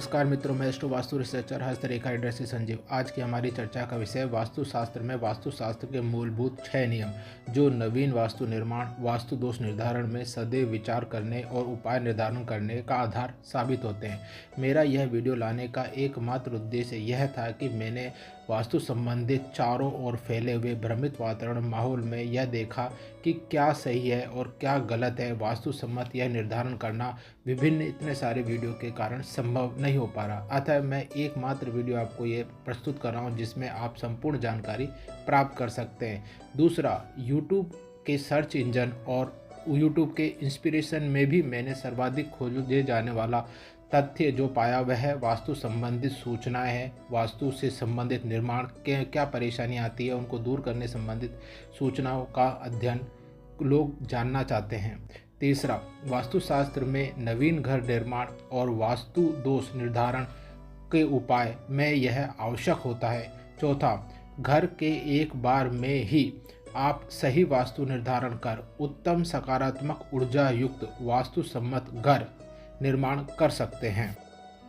नमस्कार मित्रों, मैं एस्ट्रो वास्तु रिसर्चर हस्तरेखा इंडस्ट्री संजीव। आज की हमारी चर्चा का विषय वास्तुशास्त्र में वास्तुशास्त्र के मूलभूत 6 नियम, जो नवीन वास्तु निर्माण, वास्तु दोष निर्धारण में सदैव विचार करने और उपाय निर्धारण करने का आधार साबित होते हैं। मेरा यह वीडियो लाने का एकमात्र उद्देश्य यह था कि मैंने वास्तु संबंधित चारों ओर फैले हुए भ्रमित वातावरण माहौल में यह देखा कि क्या सही है और क्या गलत है। वास्तु सम्मत यह निर्धारण करना विभिन्न इतने सारे वीडियो के कारण संभव नहीं हो पा रहा। अतः मैं एकमात्र वीडियो आपको ये प्रस्तुत कर रहा हूँ जिसमें आप संपूर्ण जानकारी प्राप्त कर सकते हैं। दूसरा, यूट्यूब के सर्च इंजन और यूट्यूब के इंस्पिरेशन में भी मैंने सर्वाधिक खोजे जाने वाला तथ्य जो पाया वह है वास्तु संबंधित सूचनाएं हैं। वास्तु से संबंधित निर्माण के क्या परेशानी आती है, उनको दूर करने संबंधित सूचनाओं का अध्ययन लोग जानना चाहते हैं। तीसरा, वास्तुशास्त्र में नवीन घर निर्माण और वास्तु दोष निर्धारण के उपाय में यह आवश्यक होता है। चौथा, घर के एक बार में ही आप सही वास्तु निर्धारण कर उत्तम सकारात्मक ऊर्जा युक्त वास्तु सम्मत घर निर्माण कर सकते हैं।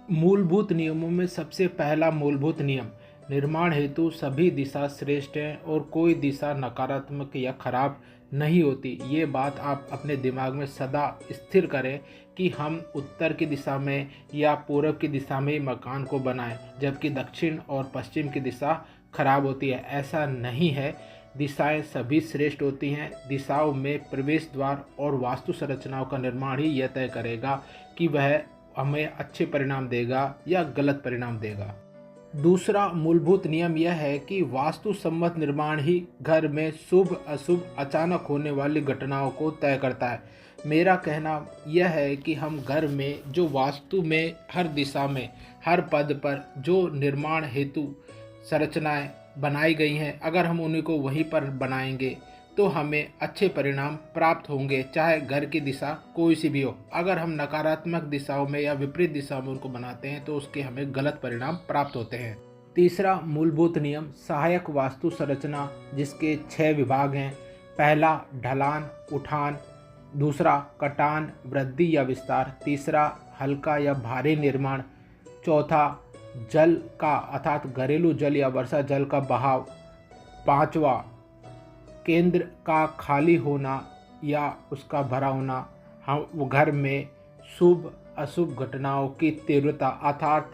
मूलभूत नियमों में सबसे पहला मूलभूत नियम, निर्माण हेतु सभी दिशा श्रेष्ठ है और कोई दिशा नकारात्मक या खराब नहीं होती। ये बात आप अपने दिमाग में सदा स्थिर करें कि हम उत्तर की दिशा में या पूर्व की दिशा में मकान को बनाएं, जबकि दक्षिण और पश्चिम की दिशा खराब होती है। ऐसा नहीं है, दिशाएं सभी श्रेष्ठ होती हैं। दिशाओं में प्रवेश द्वार और वास्तु संरचनाओं का निर्माण ही यह तय करेगा कि वह हमें अच्छे परिणाम देगा या गलत परिणाम देगा। दूसरा मूलभूत नियम यह है कि वास्तु सम्मत निर्माण ही घर में शुभ अशुभ अचानक होने वाली घटनाओं को तय करता है। मेरा कहना यह है कि हम घर में जो वास्तु में हर दिशा में हर पद पर जो निर्माण हेतु संरचनाएं बनाई गई हैं, अगर हम उन्हीं को वहीं पर बनाएंगे तो हमें अच्छे परिणाम प्राप्त होंगे, चाहे घर की दिशा कोई सी भी हो। अगर हम नकारात्मक दिशाओं में या विपरीत दिशाओं में उनको बनाते हैं तो उसके हमें गलत परिणाम प्राप्त होते हैं। तीसरा मूलभूत नियम, सहायक वास्तु संरचना जिसके 6 विभाग हैं। पहला, ढलान उठान। दूसरा, कटान वृद्धि या विस्तार। तीसरा, हल्का या भारी निर्माण। चौथा, जल का अर्थात घरेलू जल या वर्षा जल का बहाव। पांचवा, केंद्र का खाली होना या उसका भरा होना। हम घर में शुभ अशुभ घटनाओं की तीव्रता अर्थात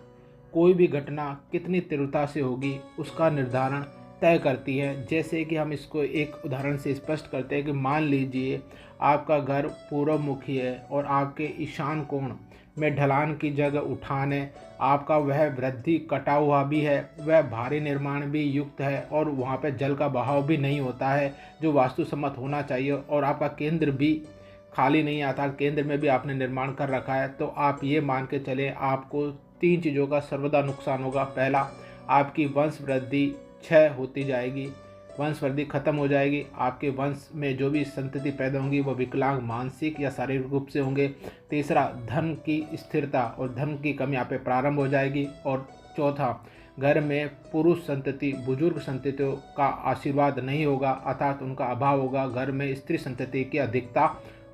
कोई भी घटना कितनी तीव्रता से होगी उसका निर्धारण तय करती है। जैसे कि हम इसको एक उदाहरण से स्पष्ट करते हैं कि मान लीजिए आपका घर पूर्वमुखी है और आपके ईशान कोण में ढलान की जगह उठान है। आपका वह वृद्धि कटा हुआ भी है, वह भारी निर्माण भी युक्त है और वहाँ पे जल का बहाव भी नहीं होता है जो वास्तु सम्मत होना चाहिए, और आपका केंद्र भी खाली नहीं आता, केंद्र में भी आपने निर्माण कर रखा है। तो आप ये मान के चले आपको 3 चीज़ों का सर्वदा नुकसान होगा। पहला, आपकी वंश वृद्धि क्षय होती जाएगी, वंश वृद्धि खत्म हो जाएगी। आपके वंश में जो भी संतति पैदा होंगी वो विकलांग मानसिक या शारीरिक रूप से होंगे। तीसरा, धन की स्थिरता और धन की कमी यहाँ पे प्रारंभ हो जाएगी। और चौथा, घर में पुरुष संतति बुजुर्ग संततियों का आशीर्वाद नहीं होगा अर्थात उनका अभाव होगा। घर में स्त्री संतति की अधिकता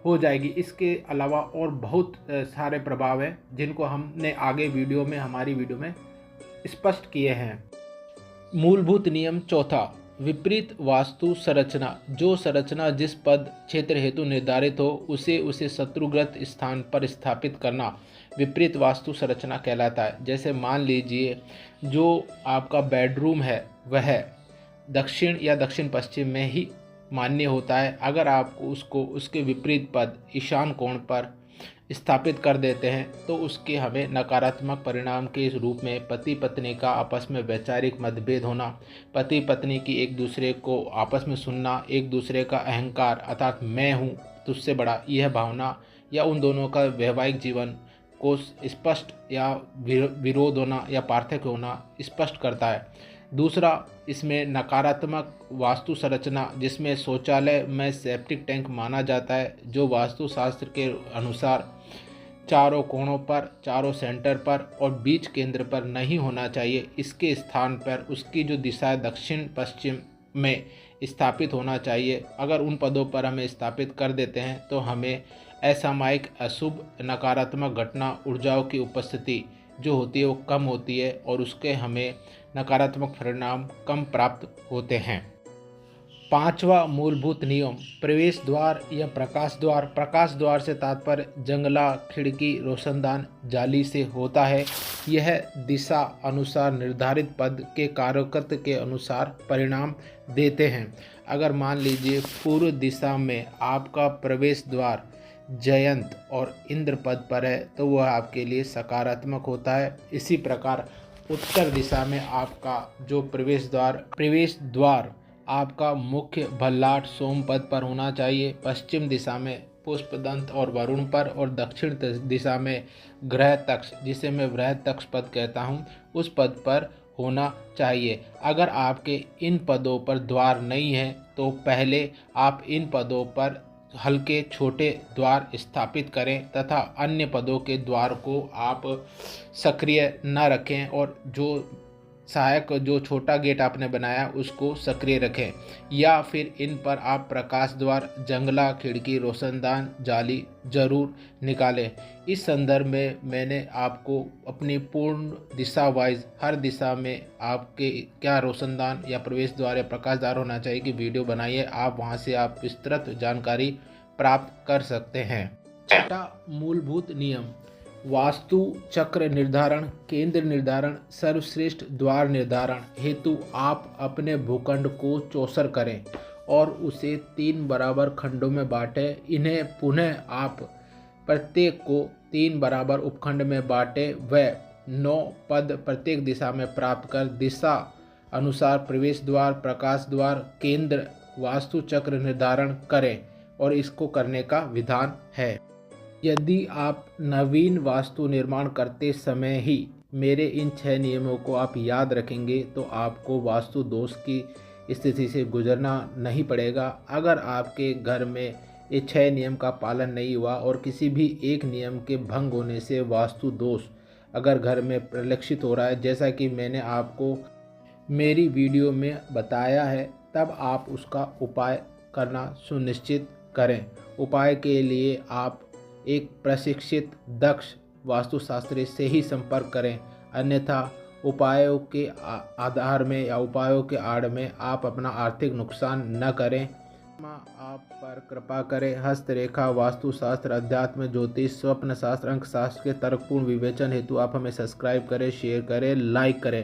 हो जाएगी। इसके अलावा और बहुत सारे प्रभाव हैं जिनको हमने आगे वीडियो में हमारी वीडियो में स्पष्ट किए हैं। मूलभूत नियम चौथा, विपरीत वास्तु संरचना। जो संरचना जिस पद क्षेत्र हेतु निर्धारित हो उसे शत्रुग्रस्त स्थान पर स्थापित करना विपरीत वास्तु संरचना कहलाता है। जैसे मान लीजिए जो आपका बेडरूम है वह दक्षिण या दक्षिण पश्चिम में ही मान्य होता है। अगर आप उसको उसके विपरीत पद ईशान कोण पर स्थापित कर देते हैं तो उसके हमें नकारात्मक परिणाम के रूप में पति पत्नी का आपस में वैचारिक मतभेद होना, पति पत्नी की एक दूसरे को आपस में सुनना, एक दूसरे का अहंकार अर्थात मैं हूँ तुझसे बड़ा यह भावना, या उन दोनों का वैवाहिक जीवन को स्पष्ट या विरोध होना या पार्थक्य होना स्पष्ट करता है। दूसरा, इसमें नकारात्मक वास्तु संरचना जिसमें शौचालय में सेप्टिक टैंक माना जाता है, जो वास्तुशास्त्र के अनुसार चारों कोणों पर, चारों सेंटर पर और बीच केंद्र पर नहीं होना चाहिए। इसके स्थान पर उसकी जो दिशा दक्षिण पश्चिम में स्थापित होना चाहिए। अगर उन पदों पर हमें स्थापित कर देते हैं तो हमें असामयिक अशुभ नकारात्मक घटना ऊर्जाओं की उपस्थिति जो होती है वो कम होती है और उसके हमें नकारात्मक परिणाम कम प्राप्त होते हैं। पांचवा मूलभूत नियम प्रवेश द्वार या प्रकाश द्वार। प्रकाश द्वार से तात्पर्य जंगला, खिड़की, रोशनदान, जाली से होता है। यह दिशा अनुसार निर्धारित पद के कारकत्व के अनुसार परिणाम देते हैं। अगर मान लीजिए पूर्व दिशा में आपका प्रवेश द्वार जयंत और इंद्र पद पर है तो वह आपके लिए सकारात्मक होता है। इसी प्रकार उत्तर दिशा में आपका जो प्रवेश द्वार आपका मुख्य भल्लाट सोम पद पर होना चाहिए। पश्चिम दिशा में पुष्पदंत और वरुण पर, और दक्षिण दिशा में ग्रह तक्ष, जिसे मैं बृहद तक्ष पद कहता हूँ, उस पद पर होना चाहिए। अगर आपके इन पदों पर द्वार नहीं है तो पहले आप इन पदों पर हल्के छोटे द्वार स्थापित करें तथा अन्य पदों के द्वार को आप सक्रिय न रखें और जो सहायक जो छोटा गेट आपने बनाया उसको सक्रिय रखें। या फिर इन पर आप प्रकाश द्वार, जंगला, खिड़की, रोशनदान, जाली जरूर निकालें। इस संदर्भ में मैंने आपको अपनी पूर्ण दिशा वाइज हर दिशा में आपके क्या रोशनदान या प्रवेश द्वार या प्रकाश द्वार होना चाहिए की वीडियो बनाई है। आप वहां से आप विस्तृत जानकारी प्राप्त कर सकते हैं। छठा मूलभूत नियम वास्तु चक्र निर्धारण, केंद्र निर्धारण, सर्वश्रेष्ठ द्वार निर्धारण हेतु आप अपने भूखंड को चौसर करें और उसे 3 बराबर खंडों में बांटें। इन्हें पुनः आप प्रत्येक को 3 बराबर उपखंड में बांटें व 9 पद प्रत्येक दिशा में प्राप्त कर दिशा अनुसार प्रवेश द्वार, प्रकाश द्वार, केंद्र, वास्तु चक्र निर्धारण करें। और इसको करने का विधान है, यदि आप नवीन वास्तु निर्माण करते समय ही मेरे इन 6 नियमों को आप याद रखेंगे तो आपको वास्तु दोष की स्थिति से गुजरना नहीं पड़ेगा। अगर आपके घर में ये 6 नियम का पालन नहीं हुआ और किसी भी एक नियम के भंग होने से वास्तु दोष अगर घर में परिलक्षित हो रहा है, जैसा कि मैंने आपको मेरी वीडियो में बताया है, तब आप उसका उपाय करना सुनिश्चित करें। उपाय के लिए आप एक प्रशिक्षित दक्ष वास्तुशास्त्री से ही संपर्क करें, अन्यथा उपायों के आधार में या उपायों के आड़ में आप अपना आर्थिक नुकसान न करें। आप पर कृपा करें। हस्तरेखा, वास्तुशास्त्र, अध्यात्म, ज्योतिष, स्वप्न शास्त्र, अंक शास्त्र के तर्कपूर्ण विवेचन हेतु आप हमें सब्सक्राइब करें, शेयर करें, लाइक करें।